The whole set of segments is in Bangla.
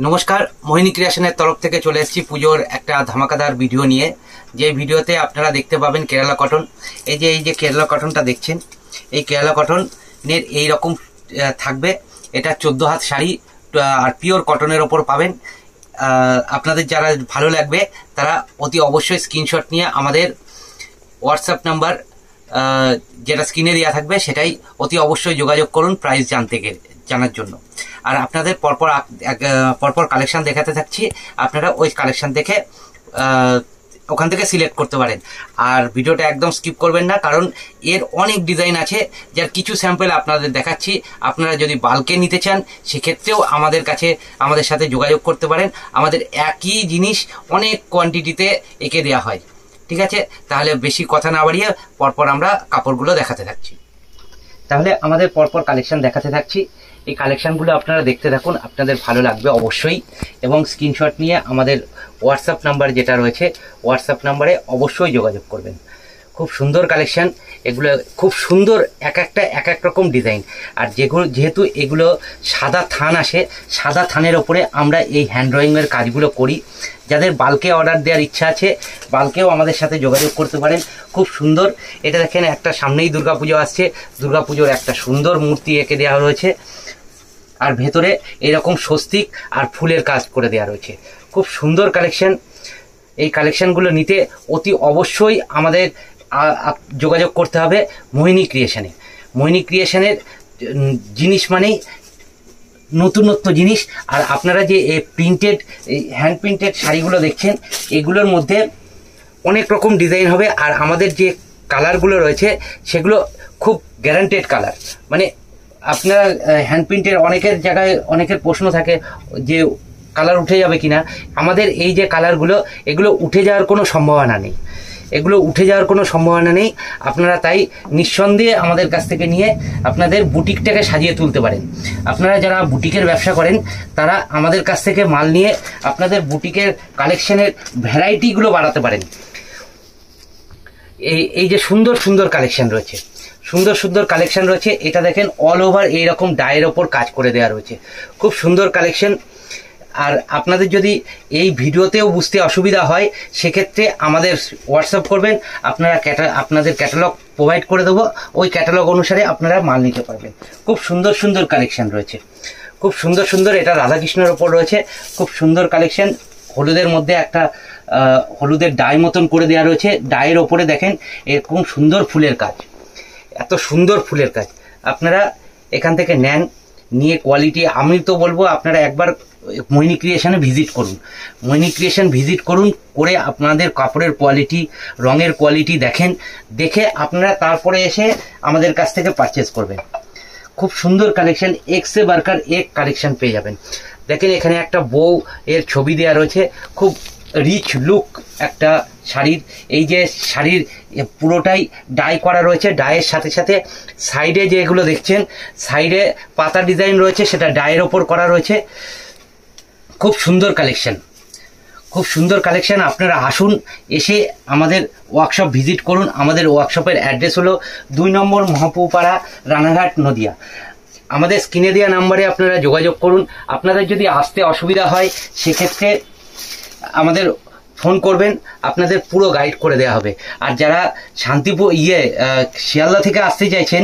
নমস্কার, মোহিনী ক্রিয়েশনের তরফ থেকে চলে এসেছি পুজোর একটা ধামাকাদার ভিডিও নিয়ে। যে ভিডিওতে আপনারা দেখতে পাবেন কেরালা কটন। এই যে কেরালা কটনটা দেখছেন, এই কেরালা কটনের এই রকম থাকবে। এটা 14 হাত শাড়ি আর পিওর কটনের ওপর পাবেন। আপনাদের যারা ভালো লাগবে তারা অতি অবশ্যই স্ক্রিনশট নিয়ে আমাদের হোয়াটসঅ্যাপ নাম্বার যেটা স্ক্রিনে দেওয়া থাকবে সেটাই অতি অবশ্যই যোগাযোগ করুন প্রাইস জানার জন্য। আর আপনাদের পরপর কালেকশন দেখাতে থাকছি, আপনারা ওই কালেকশন দেখে ওখান থেকে সিলেক্ট করতে পারেন। আর ভিডিওটা একদম স্কিপ করবেন না, কারণ এর অনেক ডিজাইন আছে, যার কিছু স্যাম্পল আপনাদের দেখাচ্ছি। আপনারা যদি বাল্কে নিতে চান সেক্ষেত্রেও আমাদের সাথে যোগাযোগ করতে পারেন। আমাদের একই জিনিস অনেক কোয়ান্টিটিতে এঁকে দেওয়া হয়। ঠিক আছে, তাহলে বেশি কথা না বাড়িয়ে পরপর আমরা কাপড়গুলো দেখাতে থাকছি। তাহলে আমাদের পরপর কালেকশন দেখাতে থাকছি। এই কালেকশনগুলো আপনারা দেখতে থাকুন, আপনাদের ভালো লাগবে অবশ্যই। এবং স্ক্রিনশট নিয়ে আমাদের হোয়াটসঅ্যাপ নাম্বার যেটা রয়েছে, হোয়াটসঅ্যাপ নাম্বারে অবশ্যই যোগাযোগ করবেন। খুব সুন্দর কালেকশন এগুলো, খুব সুন্দর এক এক রকম ডিজাইন। আর যেহেতু এগুলো সাদা থান আসে, সাদা থানের ওপরে আমরা এই হ্যান্ড ড্রয়িংয়ের কাজগুলো করি। যাদের বাল্কে অর্ডার দেওয়ার ইচ্ছা আছে, বাল্কেও আমাদের সাথে যোগাযোগ করতে পারেন। খুব সুন্দর। এটা দেখেন, একটা সামনেই দুর্গাপুজো আসছে, দুর্গাপুজোর একটা সুন্দর মূর্তি এঁকে দেওয়া রয়েছে। আর ভেতরে এরকম স্বস্তিক আর ফুলের কাজ করে দেওয়া রয়েছে। খুব সুন্দর কালেকশন। এই কালেকশনগুলো নিতে অতি অবশ্যই আমাদের যোগাযোগ করতে হবে মোহিনী ক্রিয়েশনে। মোহিনী ক্রিয়েশনের জিনিস মানেই নতুনত্ব জিনিস। আর আপনারা যে এই প্রিন্টেড, এই হ্যান্ড প্রিন্টেড শাড়িগুলো দেখছেন, এগুলোর মধ্যে অনেক রকম ডিজাইন হবে। আর আমাদের যে কালারগুলো রয়েছে সেগুলো খুব গ্যারান্টেড কালার। মানে আপনারা হ্যান্ড প্রিন্টের অনেকের জায়গায় অনেকের প্রশ্ন থাকে যে কালার উঠে যাবে কিনা। আমাদের এই যে কালারগুলো, এগুলো উঠে যাওয়ার কোনো সম্ভাবনা নেই। আপনারা তাই নিঃসন্দেহে আমাদের কাছ থেকে নিয়ে আপনাদের বুটিকটাকে সাজিয়ে তুলতে পারেন। আপনারা যারা বুটিকের ব্যবসা করেন তারা আমাদের কাছ থেকে মাল নিয়ে আপনাদের বুটিকের কালেকশনের ভ্যারাইটিগুলো বাড়াতে পারেন। এই যে সুন্দর সুন্দর কালেকশন রয়েছে, এটা দেখেন অল ওভার এইরকম ডায়ের ওপর কাজ করে দেওয়া রয়েছে। খুব সুন্দর কালেকশন। আর আপনাদের যদি এই ভিডিওতেও বুঝতে অসুবিধা হয় সেক্ষেত্রে আমাদের হোয়াটসঅ্যাপ করবেন, আপনাদের ক্যাটালগ প্রোভাইড করে দেবো। ওই ক্যাটালগ অনুসারে আপনারা মাল নিতে পারবেন। খুব সুন্দর সুন্দর কালেকশন রয়েছে, খুব সুন্দর সুন্দর। এটা রাধাকৃষ্ণের ওপর রয়েছে, খুব সুন্দর কালেকশন। হলুদের মধ্যে একটা হলুদের ডাই মতন করে দেওয়া রয়েছে। ডায়ের ওপরে দেখেন এরকম সুন্দর ফুলের কাজ, এত সুন্দর ফুলের কাজ। আপনারা এখান থেকে নেন, নিয়ে কোয়ালিটি, আমি তো বলবো আপনারা একবার মোহিনী ক্রিয়েশনে ভিজিট করুন, করে আপনাদের কাপড়ের কোয়ালিটি, রঙের কোয়ালিটি দেখে আপনারা তারপরে এসে আমাদের কাছ থেকে পারচেস করবেন। খুব সুন্দর কালেকশন, এক্সে বার্কার এক কালেকশন পেয়ে যাবেন। দেখেন এখানে একটা বউ এর ছবি দেওয়া রয়েছে। খুব রিচ লুক একটা শাড়ির। এই যে শাড়ির পুরোটাই ডাই করা রয়েছে। ডায়ের সাথে সাথে সাইডে যেগুলো দেখছেন, সাইডে পাতা ডিজাইন রয়েছে, সেটা ডায়ের ওপর করা রয়েছে। খুব সুন্দর কালেকশন। আপনারা আসুন, এসে আমাদের ওয়ার্কশপ ভিজিট করুন। আমাদের ওয়ার্কশপের অ্যাড্রেস হলো 2 নম্বর মহাপুপাড়া, রানাঘাট, নদিয়া। আমাদের স্ক্রিনে দেওয়া নাম্বারে আপনারা যোগাযোগ করুন। আপনাদের যদি আসতে অসুবিধা হয় সেক্ষেত্রে আমাদের ফোন করবেন, আপনাদের পুরো গাইড করে দেওয়া হবে। আর যারা শান্তিপুর শিয়ালদা থেকে আসতে চাইছেন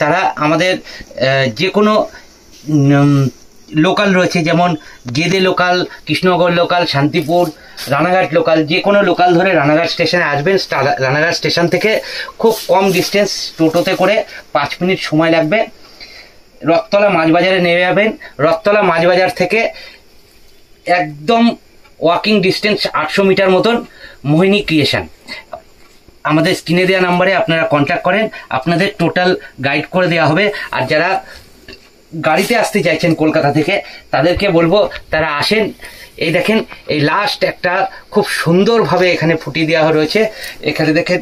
তারা আমাদের যে কোনো লোকাল রয়েছে, যেমন Gede local, Krishnanagar local, Shantipur, Ranaghat local, যে কোনো লোকাল ধরে রানাঘাট স্টেশনে আসবেন। রানাঘাট স্টেশন থেকে খুব কম ডিস্টেন্স, টোটোতে করে 5 মিনিট সময় লাগবে। রথতলা মাছবাজারে নেমে যাবেন। রথতলা মাছবাজার থেকে একদম ওয়াকিং ডিস্টেন্স 800 মিটার মতন মোহিনী ক্রিয়েশন। আমাদের স্ক্রিনে দেওয়া নাম্বারে আপনারা কন্ট্যাক্ট করেন, আপনাদের টোটাল গাইড করে দেওয়া হবে। আর যারা গাড়িতে আসতে চাইছেন কলকাতা থেকে, তাদেরকে বলবো তারা আসেন। এই দেখেন, এই লাস্ট একটা খুব সুন্দরভাবে এখানে ফুটিয়ে দেওয়া রয়েছে। এখানে দেখেন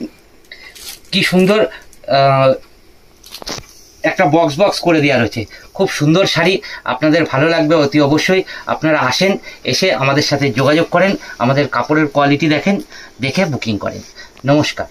কি সুন্দর একটা বক্স করে দেওয়া রয়েছে। খুব সুন্দর শাড়ি, আপনাদের ভালো লাগবে অতি অবশ্যই। আপনারা আসেন, এসে আমাদের সাথে যোগাযোগ করেন, আমাদের কাপড়ের কোয়ালিটি দেখে বুকিং করেন। নমস্কার।